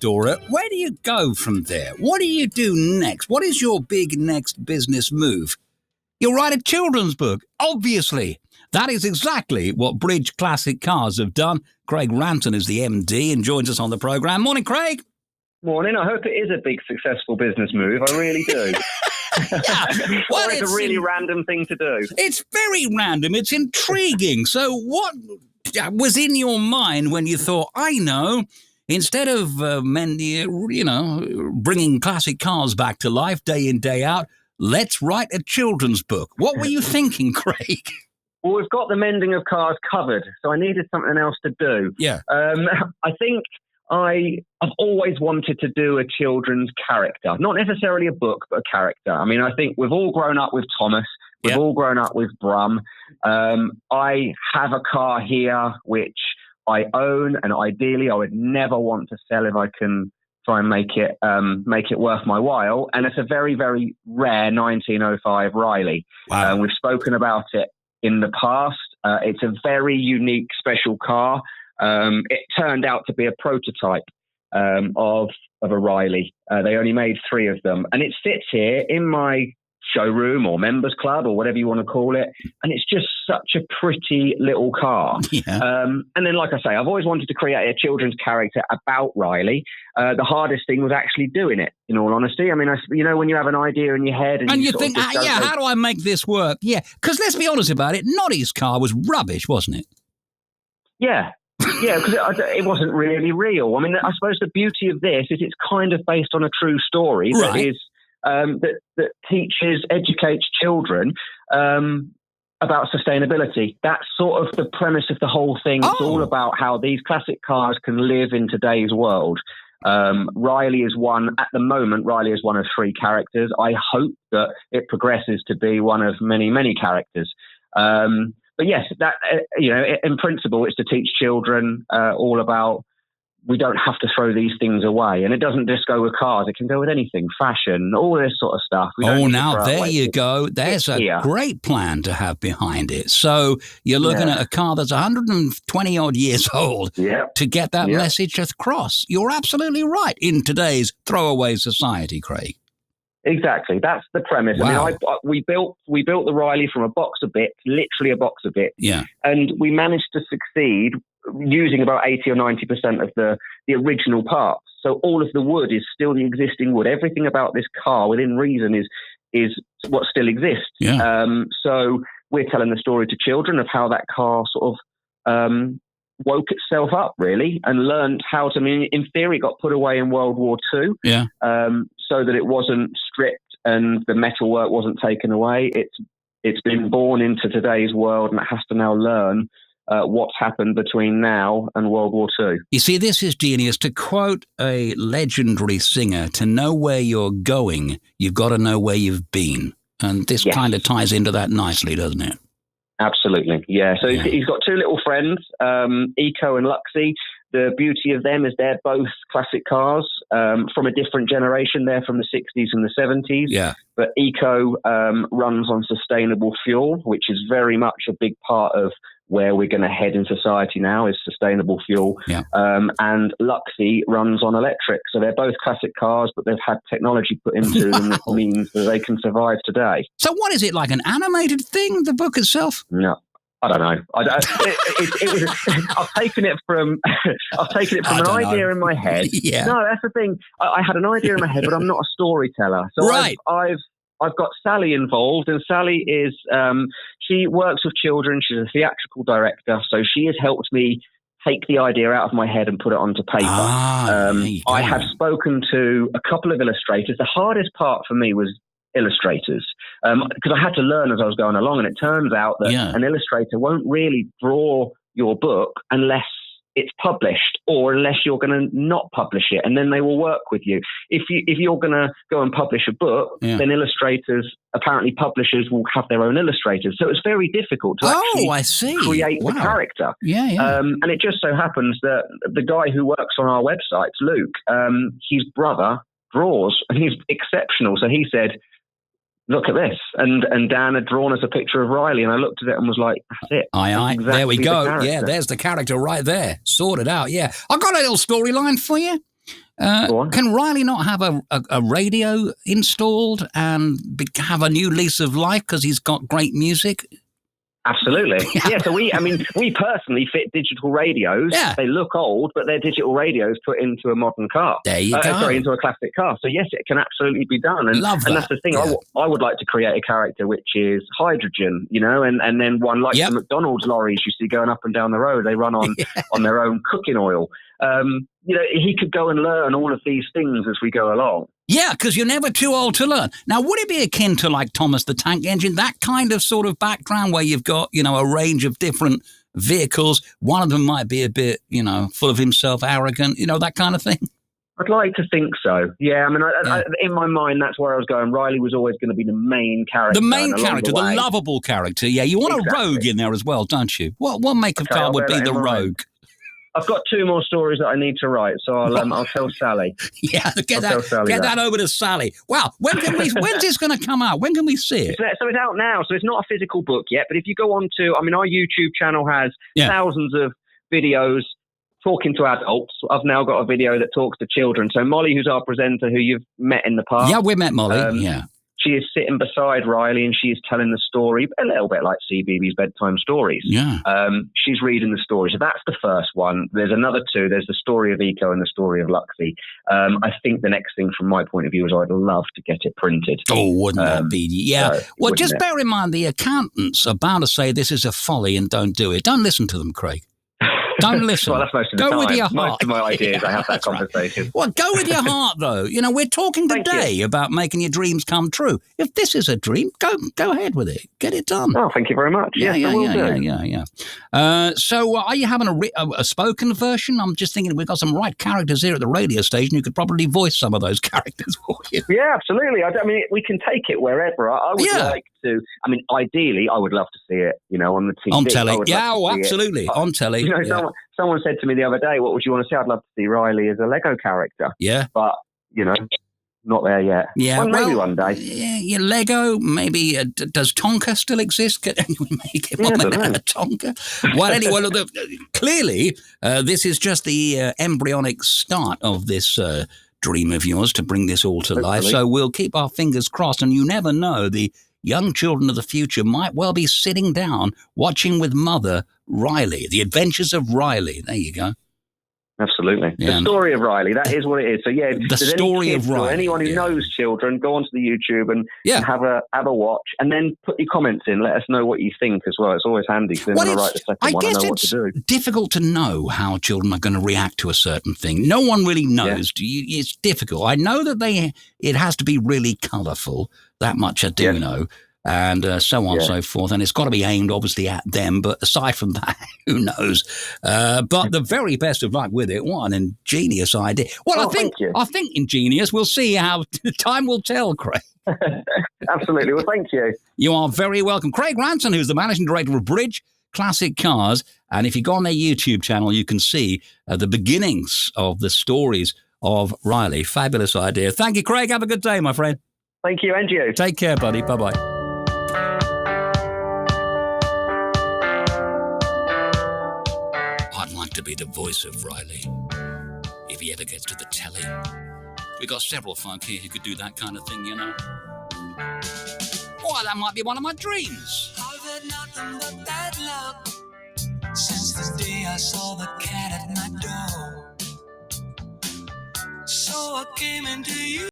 Dora, where do you go from there? What do you do next? What is your big next business move? You'll write a children's book, obviously. That is exactly what Bridge Classic Cars have done. Craig Ranton is the MD and joins us on the programme. Morning, Craig. Morning. I hope it is a big, successful business move. I really do. Yeah. Well, it's a really random thing to do. It's very random. It's intriguing. So what was in your mind when you thought, I know, instead of bringing classic cars back to life day in, day out, let's write a children's book. What were you thinking, Craig? Well, we've got the mending of cars covered, so I needed something else to do. Yeah. I think I've always wanted to do a children's character, not necessarily a book, but a character. I mean, I think we've all grown up with Thomas. We've all grown up with Brum. I have a car here which I own, and ideally I would never want to sell if I can try and make it worth my while. And it's a very, very rare 1905 Rilee. Wow. We've spoken about it in the past. It's a very unique, special car. It turned out to be a prototype of a Rilee. They only made 3 of them, and it sits here in my showroom or members club or whatever you want to call it, and it's just such a pretty little car. Yeah. And then, like I say, I've always wanted to create a children's character about Rilee. The hardest thing was actually doing it, in all honesty. I mean, when you have an idea in your head and you think, how do I make this work? Yeah, because let's be honest about it, Noddy's car was rubbish, wasn't it? Yeah. Yeah, because it wasn't really real. I mean, I suppose the beauty of this is it's kind of based on a true story that is that teaches, educates children about sustainability. That's sort of the premise of the whole thing. It's all about how these classic cars can live in today's world. Rilee is one of 3 characters. I hope that it progresses to be one of many, many characters. But yes, that in principle, it's to teach children all about we don't have to throw these things away, and it doesn't just go with cars; it can go with anything, fashion, all this sort of stuff. Now there you go. There's a great plan to have behind it. So you're looking at a car that's 120 odd years old to get that message across. You're absolutely right in today's throwaway society, Craig. Exactly, that's the premise. Wow. I mean, we built the Rilee from a box of bits, literally a box of bits, and we managed to succeed using about 80 or 90% of the original parts. So all of the wood is still the existing wood. Everything about this car, within reason, is what still exists. Yeah. So we're telling the story to children of how that car sort of woke itself up, really, and learned how to. I mean, in theory, it got put away in World War II. Yeah. So that it wasn't stripped and the metalwork wasn't taken away. It's been born into today's world, and it has to now learn what's happened between now and World War II. You see, this is genius. To quote a legendary singer, to know where you're going, you've got to know where you've been. And this kind of ties into that nicely, doesn't it? Absolutely, yeah. So he's got 2 little friends, Eco and Luxie. The beauty of them is they're both classic cars from a different generation. They're from the 60s and the 70s. Yeah. But Eco runs on sustainable fuel, which is very much a big part of where we're going to head in society now, is sustainable fuel. Yeah. And Luxie runs on electric. So they're both classic cars, but they've had technology put into them that means that they can survive today. So what is it, like an animated thing, the book itself? No. I don't know. I've taken it from an idea in my head. Yeah. No, that's the thing. I had an idea in my head, but I'm not a storyteller. So I've got Sally involved, and Sally is she works with children. She's a theatrical director, so she has helped me take the idea out of my head and put it onto paper. I have spoken to a couple of illustrators. The hardest part for me was illustrators, because I had to learn as I was going along, and it turns out that an illustrator won't really draw your book unless it's published, or unless you're going to not publish it, and then they will work with you. If you're going to go and publish a book, then illustrators, apparently publishers, will have their own illustrators. So it's very difficult to actually create the character. And it just so happens that the guy who works on our websites, Luke, his brother draws, and he's exceptional. So he said, look at this. And Dan had drawn us a picture of Rilee, and I looked at it and was like, that's it. Exactly, there we go. There's the character right there. Sorted out, I've got a little storyline for you. Can Rilee not have a radio installed and have a new lease of life because he's got great music? Absolutely. Yeah, so we personally fit digital radios. Yeah. They look old, but they're digital radios put into a modern car. There you go. Sorry, into a classic car. So yes, it can absolutely be done. And, Love that. And that's the thing. Yeah. I would like to create a character which is hydrogen, and then one like the McDonald's lorries you see going up and down the road. They run on their own cooking oil. He could go and learn all of these things as we go along. Yeah, because you're never too old to learn. Now, would it be akin to like Thomas the Tank Engine, that kind of sort of background where you've got, a range of different vehicles? One of them might be a bit, full of himself, arrogant, that kind of thing? I'd like to think so. Yeah, I mean, in my mind, that's where I was going. Rilee was always going to be the main character. The main character, the lovable character. Yeah, you want a rogue in there as well, don't you? What make of car would be the rogue? I've got 2 more stories that I need to write, so I'll tell Sally. Yeah, get that over to Sally. Wow, when's this going to come out? When can we see it? So it's out now. So it's not a physical book yet, but if you go on to, our YouTube channel has thousands of videos talking to adults. I've now got a video that talks to children. So Molly, who's our presenter, who you've met in the past. Yeah, we met Molly. She is sitting beside Rilee and she is telling the story, a little bit like CBeebies bedtime stories. Yeah. She's reading the story. So that's the first one. There's another 2. There's the story of Eco and the story of Luxie. I think the next thing from my point of view is I'd love to get it printed. Oh, wouldn't that be? Yeah. Well, just bear in mind the accountants are bound to say this is a folly and don't do it. Don't listen to them, Craig. Don't listen. Well, that's most of the time. Go with your heart. Most of my ideas, I have that conversation. Right. Well, go with your heart, though. We're talking today about making your dreams come true. If this is a dream, go ahead with it. Get it done. Oh, thank you very much. Yeah. So, are you having a spoken version? I'm just thinking we've got some right characters here at the radio station. You could probably voice some of those characters for you. Yeah, absolutely. We can take it wherever. I would like to. Ideally, I would love to see it. On the TV. On telly. Yeah, absolutely. On telly. Someone said to me the other day, what would you want to see? I'd love to see Rilee as a Lego character. Yeah. But, not there yet. Yeah. Maybe one day. Yeah, Lego, maybe. Does Tonka still exist? Can we make it one out of Tonka? Well, anyway, look, clearly, this is just the embryonic start of this dream of yours to bring this all to life. So we'll keep our fingers crossed, and you never know, the young children of the future might well be sitting down watching with mother Rilee, The Adventures of Rilee. There you go. Absolutely. Yeah. The Story of Rilee, that is what it is. So yeah, The Story of Rilee. Anyone who knows children, go onto the YouTube and have a watch, and then put your comments in. Let us know what you think as well. It's always handy because then when I write the second one, I know what to do. It's difficult to know how children are going to react to a certain thing. No one really knows. Yeah. It's difficult. I know that it has to be really colourful. That much I do know. And so on and so forth. And it's got to be aimed, obviously, at them. But aside from that, who knows? But the very best of luck with it. What an ingenious idea. Well, I think ingenious. We'll see how time will tell, Craig. Absolutely. Well, thank you. You are very welcome. Craig Ranson, who's the managing director of Bridge Classic Cars. And if you go on their YouTube channel, you can see the beginnings of the stories of Rilee. Fabulous idea. Thank you, Craig. Have a good day, my friend. Thank you, and you. Take care, buddy. Bye-bye. To be the voice of Rilee if he ever gets to the telly. We've got several folk here who could do that kind of thing, Why, that might be one of my dreams. I've had nothing but bad luck since the day I saw the cat at my door. So I came into you.